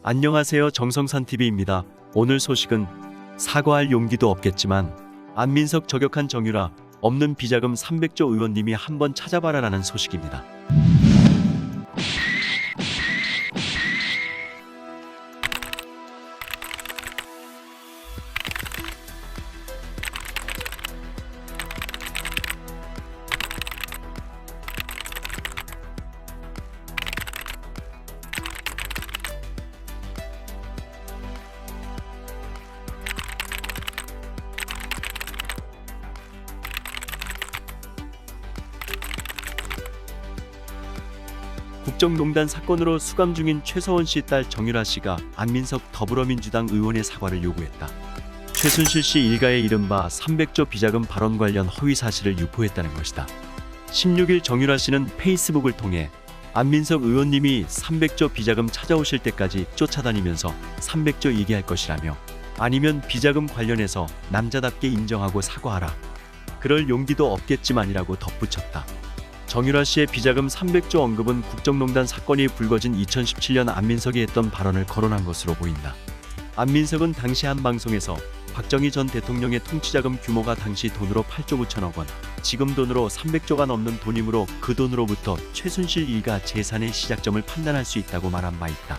안녕하세요. 정성산TV입니다. 오늘 소식은 사과할 용기도 없겠지만 안민석 저격한 정유라, 없는 비자금 300조 의원님이 한번 찾아봐라라는 소식입니다. 국정농단 사건으로 수감 중인 최서원 씨 딸 정유라 씨가 안민석 더불어민주당 의원의 사과를 요구했다. 최순실 씨 일가의 이른바 300조 비자금 발언 관련 허위 사실을 유포했다는 것이다. 16일 정유라 씨는 페이스북을 통해 안민석 의원님이 300조 비자금 찾아오실 때까지 쫓아다니면서 300조 얘기할 것이라며, 아니면 비자금 관련해서 남자답게 인정하고 사과하라. 그럴 용기도 없겠지만이라고 덧붙였다. 정유라 씨의 비자금 300조 언급은 국정농단 사건이 불거진 2017년 안민석이 했던 발언을 거론한 것으로 보인다. 안민석은 당시 한 방송에서 박정희 전 대통령의 통치자금 규모가 당시 돈으로 8조 9천억 원, 지금 돈으로 300조가 넘는 돈이므로 그 돈으로부터 최순실 일가 재산의 시작점을 판단할 수 있다고 말한 바 있다.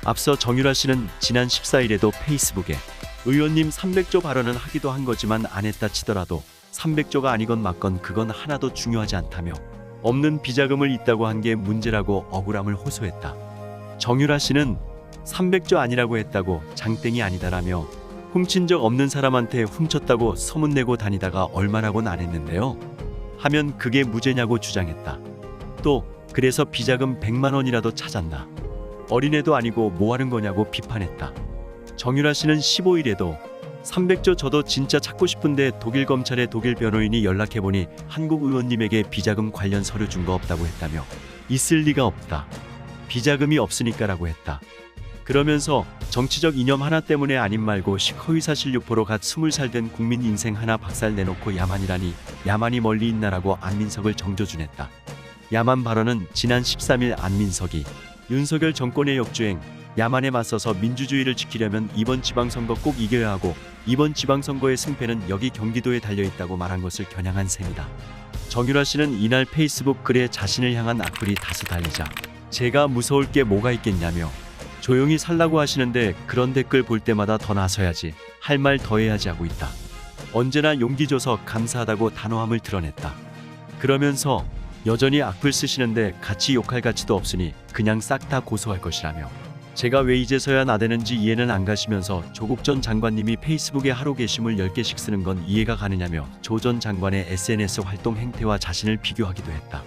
앞서 정유라 씨는 지난 14일에도 페이스북에 의원님 300조 발언은 하기도 한 거지만 안 했다 치더라도 300조가 아니건 맞건 그건 하나도 중요하지 않다며, 없는 비자금을 있다고 한 게 문제라고 억울함을 호소했다. 정유라 씨는 300조 아니라고 했다고 장땡이 아니다라며, 훔친 적 없는 사람한테 훔쳤다고 소문내고 다니다가 얼마라고는 안 했는데요 하면 그게 무죄냐고 주장했다. 또 그래서 비자금 100만 원이라도 찾았나, 어린애도 아니고 뭐 하는 거냐고 비판했다. 정유라 씨는 15일에도 300조 저도 진짜 찾고 싶은데 독일 검찰의 독일 변호인이 연락해보니 한국 의원님에게 비자금 관련 서류 준 거 없다고 했다며, 있을 리가 없다, 비자금이 없으니까라고 했다. 그러면서 정치적 이념 하나 때문에 아님 말고 허위사실 유포로 갓 20살 된 국민 인생 하나 박살 내놓고 야만이라니, 야만이 멀리 있나라고 안민석을 정조준했다. 야만 발언은 지난 13일 안민석이 윤석열 정권의 역주행, 야만에 맞서서 민주주의를 지키려면 이번 지방선거 꼭 이겨야 하고 이번 지방선거의 승패는 여기 경기도에 달려있다고 말한 것을 겨냥한 셈이다. 정유라 씨는 이날 페이스북 글에 자신을 향한 악플이 다수 달리자 제가 무서울 게 뭐가 있겠냐며, 조용히 살라고 하시는데 그런 댓글 볼 때마다 더 나서야지, 할 말 더 해야지 하고 있다. 언제나 용기 줘서 감사하다고 단호함을 드러냈다. 그러면서 여전히 악플 쓰시는데 같이 욕할 가치도 없으니 그냥 싹 다 고소할 것이라며, 제가 왜 이제서야 나대는지 이해는 안 가시면서 조국 전 장관님이 페이스북에 하루 게시물 10개씩 쓰는 건 이해가 가느냐며 조 전 장관의 SNS 활동 행태와 자신을 비교하기도 했다.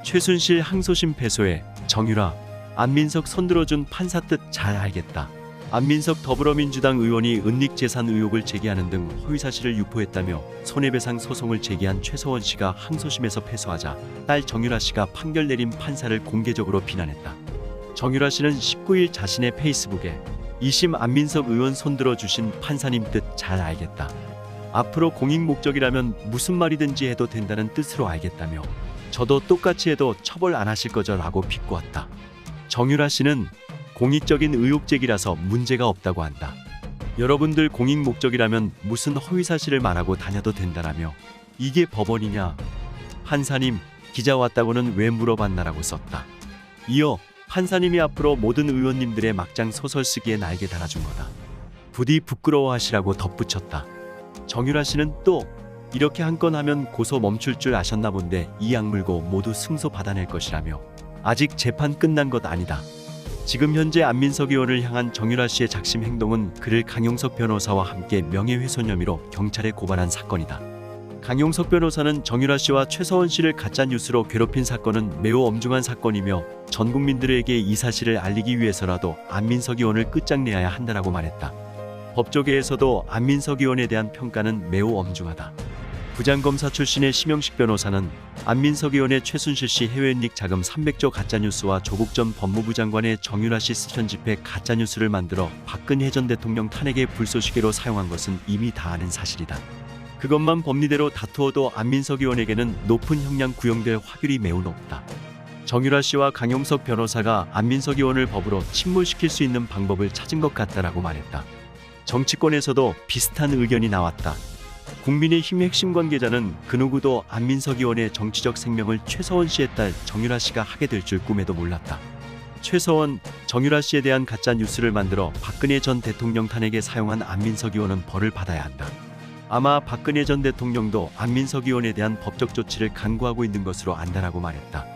최순실 항소심 패소에 정유라, 안민석 손들어준 판사 뜻 잘 알겠다. 안민석 더불어민주당 의원이 은닉재산 의혹을 제기하는 등 허위사실을 유포했다며 손해배상 소송을 제기한 최서원 씨가 항소심에서 패소하자 딸 정유라 씨가 판결 내린 판사를 공개적으로 비난했다. 정유라 씨는 19일 자신의 페이스북에 2심 안민석 의원 손들어 주신 판사님 뜻 잘 알겠다, 앞으로 공익 목적이라면 무슨 말이든지 해도 된다는 뜻으로 알겠다며, 저도 똑같이 해도 처벌 안 하실 거죠 라고 비꼬았다. 정유라 씨는 공익적인 의혹 제기라서 문제가 없다고 한다. 여러분들 공익 목적이라면 무슨 허위사실을 말하고 다녀도 된다라며, 이게 법원이냐, 판사님 기자 왔다고는 왜 물어봤나라고 썼다. 이어 판사님이 앞으로 모든 의원님들의 막장 소설 쓰기에 날개 달아준 거다, 부디 부끄러워하시라고 덧붙였다. 정유라 씨는 또 이렇게 한 건 하면 고소 멈출 줄 아셨나 본데 이 악물고 모두 승소 받아낼 것이라며, 아직 재판 끝난 것 아니다. 지금 현재 안민석 의원을 향한 정유라 씨의 작심 행동은 그를 강용석 변호사와 함께 명예훼손 혐의로 경찰에 고발한 사건이다. 강용석 변호사는 정유라 씨와 최서원 씨를 가짜뉴스로 괴롭힌 사건은 매우 엄중한 사건이며 전 국민들에게 이 사실을 알리기 위해서라도 안민석 의원을 끝장내야 한다라고 말했다. 법조계에서도 안민석 의원에 대한 평가는 매우 엄중하다. 부장검사 출신의 심영식 변호사는 안민석 의원의 최순실 씨 해외은닉 자금 300조 가짜뉴스와 조국 전 법무부 장관의 정유라 씨 편집해 가짜뉴스를 만들어 박근혜 전 대통령 탄핵의 불쏘시개로 사용한 것은 이미 다 아는 사실이다. 그것만 법리대로 다투어도 안민석 의원에게는 높은 형량 구형될 확률이 매우 높다. 정유라 씨와 강용석 변호사가 안민석 의원을 법으로 침몰시킬 수 있는 방법을 찾은 것 같다라고 말했다. 정치권에서도 비슷한 의견이 나왔다. 국민의힘 핵심 관계자는 그 누구도 안민석 의원의 정치적 생명을 최서원 씨의 딸 정유라 씨가 하게 될 줄 꿈에도 몰랐다. 최서원, 정유라 씨에 대한 가짜 뉴스를 만들어 박근혜 전 대통령 탄핵에 사용한 안민석 의원은 벌을 받아야 한다. 아마 박근혜 전 대통령도 안민석 의원에 대한 법적 조치를 강구하고 있는 것으로 안다라고 말했다.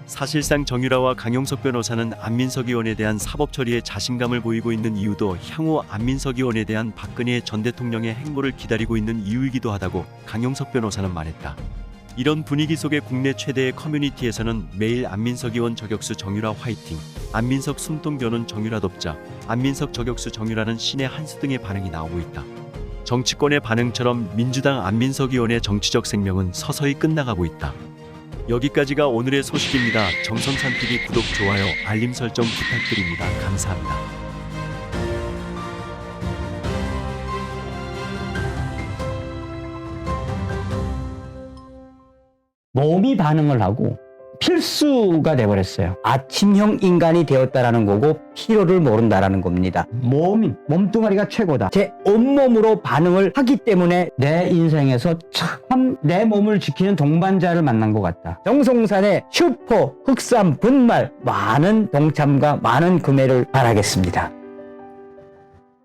사실상 정유라와 강용석 변호사는 안민석 의원에 대한 사법 처리에 자신감을 보이고 있는 이유도 향후 안민석 의원에 대한 박근혜 전 대통령의 행보를 기다리고 있는 이유이기도 하다고 강용석 변호사는 말했다. 이런 분위기 속에 국내 최대의 커뮤니티에서는 매일 안민석 의원 저격수 정유라 화이팅, 안민석 숨통 겨눈 정유라 돕자, 안민석 저격수 정유라는 신의 한 수 등의 반응이 나오고 있다. 정치권의 반응처럼 민주당 안민석 의원의 정치적 생명은 서서히 끝나가고 있다. 여기까지가 오늘의 소식입니다. 정성산TV 구독, 좋아요, 알림 설정 부탁드립니다. 감사합니다. 몸이 반응을 하고 필수가 돼버렸어요. 아침형 인간이 되었다라는 거고 필요를 모른다라는 겁니다. 몸뚱아리가 최고다. 제 온몸으로 반응을 하기 때문에 내 인생에서 참 내 몸을 지키는 동반자를 만난 것 같다. 정성산의 슈퍼 흑삼 분말 많은 동참과 많은 구매를 바라겠습니다.